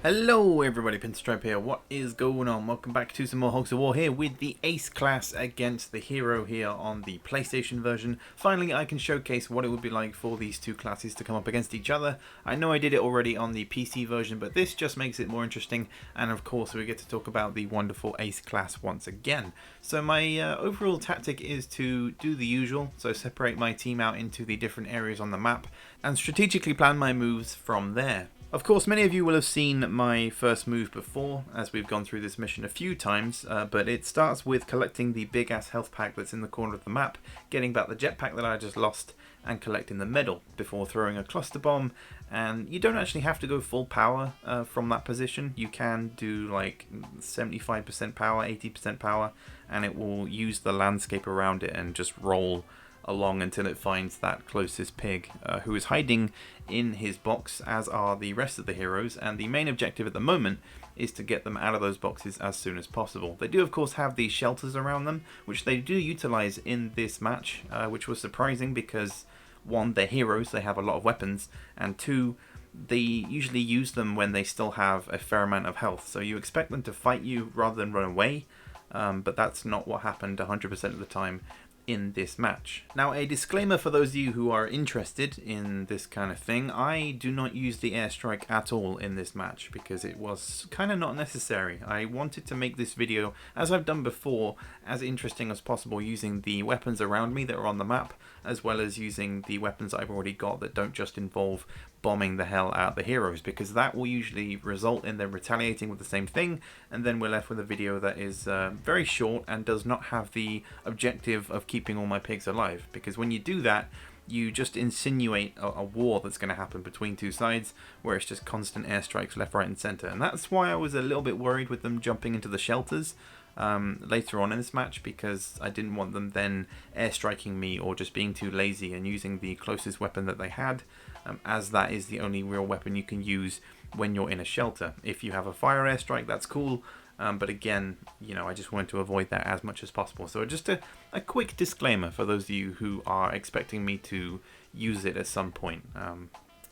Hello everybody, Pinstripe here. What is going on? Welcome back to some more Hogs of War here with the Ace class against the Hero here on the PlayStation version. Finally, I can showcase what it would be like for these two classes to come up against each other. I know I did it already on the PC version, but this just makes it more interesting. And of course, we get to talk about the wonderful Ace class once again. So my overall tactic is to do the usual, so separate my team out into the different areas on the map and strategically plan my moves from there. Of course, many of you will have seen my first move before, as we've gone through this mission a few times, but it starts with collecting the big-ass health pack that's in the corner of the map, getting back the jetpack that I just lost, and collecting the medal before throwing a cluster bomb. And you don't actually have to go full power from that position. You can do like 75% power, 80% power, and it will use the landscape around it and just roll along until it finds that closest pig who is hiding in his box, as are the rest of the heroes, and the main objective at the moment is to get them out of those boxes as soon as possible. They do of course have these shelters around them, which they do utilize in this match, which was surprising because one, they're heroes, they have a lot of weapons, and two, they usually use them when they still have a fair amount of health, so you expect them to fight you rather than run away, but that's not what happened 100% of the time in this match. Now, a disclaimer for those of you who are interested in this kind of thing: I do not use the airstrike at all in this match because it was kind of not necessary. I wanted to make this video, as I've done before, as interesting as possible, using the weapons around me that are on the map, as well as using the weapons I've already got that don't just involve bombing the hell out the heroes, because that will usually result in them retaliating with the same thing, and then we're left with a video that is very short and does not have the objective of keeping all my pigs alive, because when you do that, you just insinuate a war that's going to happen between two sides, where it's just constant airstrikes left, right and center. And that's why I was a little bit worried with them jumping into the shelters later on in this match, because I didn't want them then airstriking me or just being too lazy and using the closest weapon that they had, as that is the only real weapon you can use when you're in a shelter. If you have a fire airstrike, that's cool, but again, you know, I just wanted to avoid that as much as possible. So just a quick disclaimer for those of you who are expecting me to use it at some point.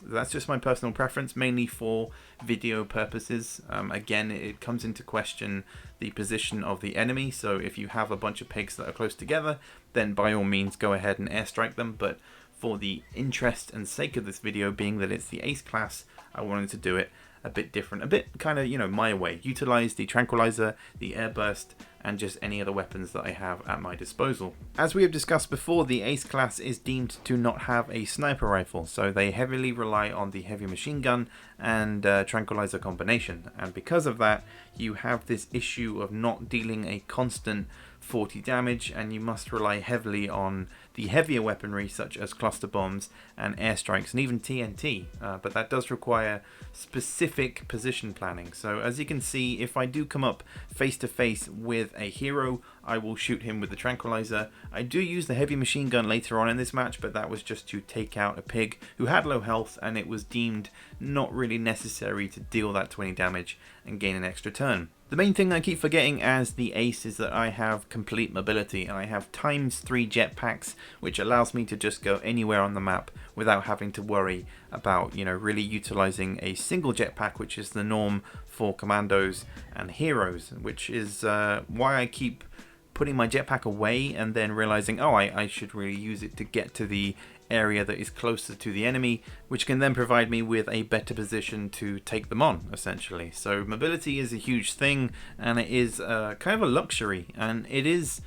That's just my personal preference, mainly for video purposes. Again, it comes into question the position of the enemy, so if you have a bunch of pigs that are close together, then by all means go ahead and airstrike them, but for the interest and sake of this video, being that it's the Ace class, I wanted to do it a bit different, a bit kind of, you know, my way. Utilize the tranquilizer, the airburst, and just any other weapons that I have at my disposal. As we have discussed before, the Ace class is deemed to not have a sniper rifle, so they heavily rely on the heavy machine gun and tranquilizer combination, and because of that, you have this issue of not dealing a constant 40 damage, and you must rely heavily on the heavier weaponry such as cluster bombs and airstrikes and even TNT, but that does require specific position planning. So as you can see, if I do come up face to face with a hero, I will shoot him with the tranquilizer. I do use the heavy machine gun later on in this match, but that was just to take out a pig who had low health, and it was deemed not really necessary to deal that 20 damage and gain an extra turn. The main thing I keep forgetting as the Ace is that I have complete mobility, and I have ×3 jetpacks, which allows me to just go anywhere on the map without having to worry about, you know, really utilizing a single jetpack, which is the norm for commandos and heroes, which is why I keep putting my jetpack away and then realizing, oh, I should really use it to get to the area that is closer to the enemy, which can then provide me with a better position to take them on, essentially. So mobility is a huge thing, and it is kind of a luxury, and it is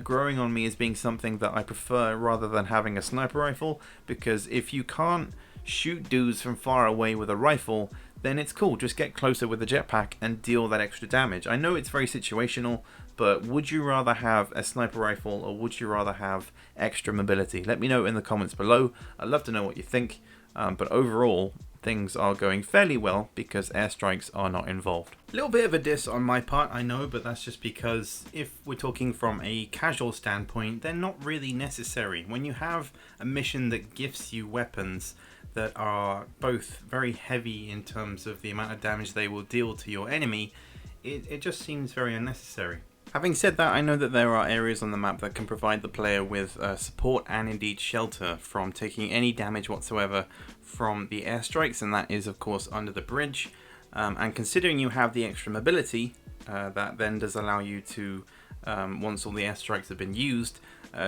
growing on me as being something that I prefer rather than having a sniper rifle, because if you can't shoot dudes from far away with a rifle, then it's cool, just get closer with the jetpack and deal that extra damage. I know it's very situational, but would you rather have a sniper rifle or would you rather have extra mobility? Let me know in the comments below. I'd love to know what you think, but overall, things are going fairly well because airstrikes are not involved. A little bit of a diss on my part, I know, but that's just because if we're talking from a casual standpoint, they're not really necessary. When you have a mission that gifts you weapons that are both very heavy in terms of the amount of damage they will deal to your enemy, it just seems very unnecessary. Having said that, I know that there are areas on the map that can provide the player with support and indeed shelter from taking any damage whatsoever from the airstrikes, and that is of course under the bridge. And considering you have the extra mobility, that then does allow you to, once all the airstrikes have been used,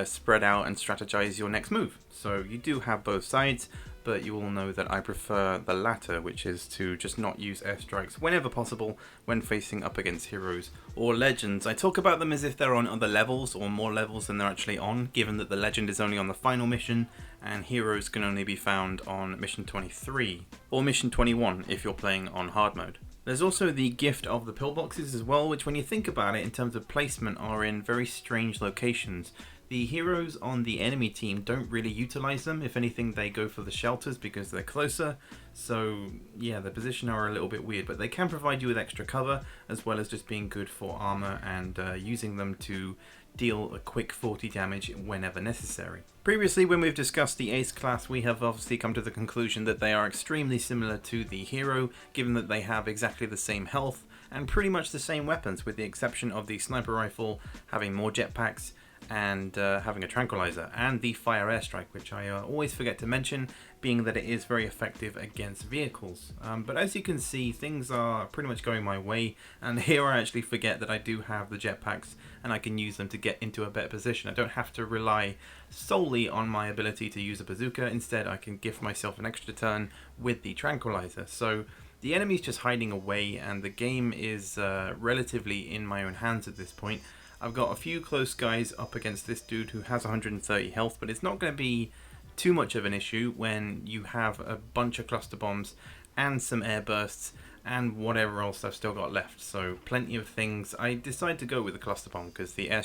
spread out and strategize your next move. So you do have both sides, but you all know that I prefer the latter, which is to just not use airstrikes whenever possible when facing up against heroes or legends. I talk about them as if they're on other levels, or more levels than they're actually on, given that the legend is only on the final mission and heroes can only be found on mission 23 or mission 21 if you're playing on hard mode. There's also the gift of the pillboxes as well, which when you think about it in terms of placement are in very strange locations. The heroes on the enemy team don't really utilize them. If anything, they go for the shelters because they're closer. So yeah, the position are a little bit weird, but they can provide you with extra cover as well as just being good for armor and using them to deal a quick 40 damage whenever necessary. Previously, when we've discussed the Ace class, we have obviously come to the conclusion that they are extremely similar to the hero, given that they have exactly the same health and pretty much the same weapons, with the exception of the sniper rifle having more jetpacks and having a tranquilizer, and the fire airstrike, which I always forget to mention, being that it is very effective against vehicles. But as you can see, things are pretty much going my way, and here I actually forget that I do have the jetpacks and I can use them to get into a better position. I don't have to rely solely on my ability to use a bazooka. Instead, I can give myself an extra turn with the tranquilizer. So the enemy's just hiding away and the game is relatively in my own hands at this point. I've got a few close guys up against this dude who has 130 health, but it's not going to be too much of an issue when you have a bunch of cluster bombs and some air bursts and whatever else I've still got left. So plenty of things. I decided to go with the cluster bomb because the air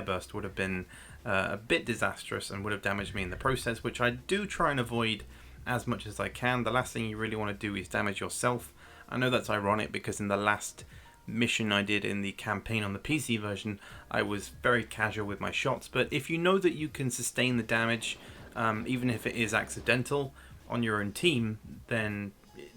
burst would have been a bit disastrous and would have damaged me in the process, which I do try and avoid as much as I can. The last thing you really want to do is damage yourself. I know that's ironic because in the last mission I did in the campaign on the PC version, I was very casual with my shots, but if you know that you can sustain the damage, even if it is accidental on your own team, then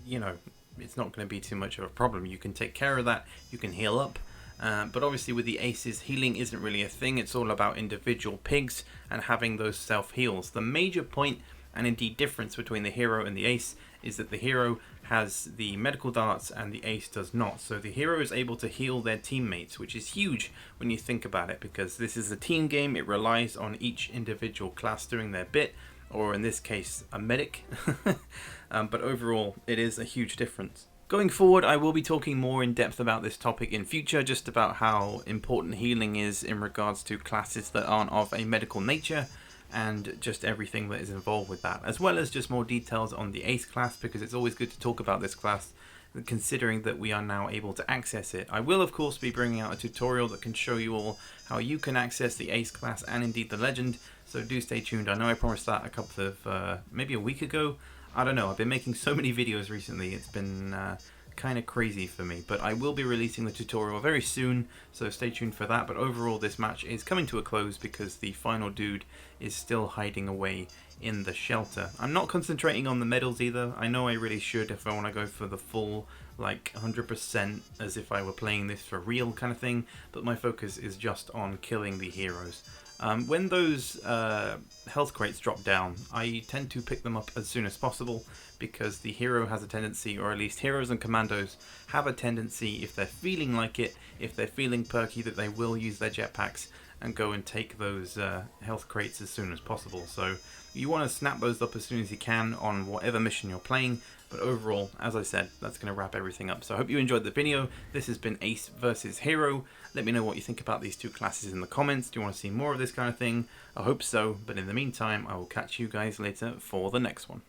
you know it's not going to be too much of a problem. You can take care of that, you can heal up, but obviously with the aces, healing isn't really a thing. It's all about individual pigs and having those self heals. The major point and indeed difference between the hero and the ace is that the hero has the medical darts and the ace does not. So the hero is able to heal their teammates, which is huge when you think about it, because this is a team game. It relies on each individual class doing their bit, or in this case a medic. But overall it is a huge difference. Going forward, I will be talking more in depth about this topic in future, just about how important healing is in regards to classes that aren't of a medical nature, and just everything that is involved with that, as well as just more details on the ace class, because it's always good to talk about this class considering that we are now able to access it. I will of course be bringing out a tutorial that can show you all how you can access the ace class and indeed the legend, so do stay tuned. I know I promised that a couple of maybe a week ago. I don't know, I've been making so many videos recently, it's been kind of crazy for me, but I will be releasing the tutorial very soon, so stay tuned for that. But overall this match is coming to a close because the final dude is still hiding away in the shelter. I'm not concentrating on the medals either. I know I really should if I want to go for the full like 100% as if I were playing this for real kind of thing, but my focus is just on killing the heroes. When those health crates drop down, I tend to pick them up as soon as possible, because the hero has a tendency, or at least heroes and commandos have a tendency, if they're feeling like it, if they're feeling perky, that they will use their jetpacks and go and take those health crates as soon as possible. So you want to snap those up as soon as you can on whatever mission you're playing. But overall, as I said, that's going to wrap everything up. So I hope you enjoyed the video. This has been Ace versus Hero. Let me know what you think about these two classes in the comments. Do you want to see more of this kind of thing? I hope so. But in the meantime, I will catch you guys later for the next one.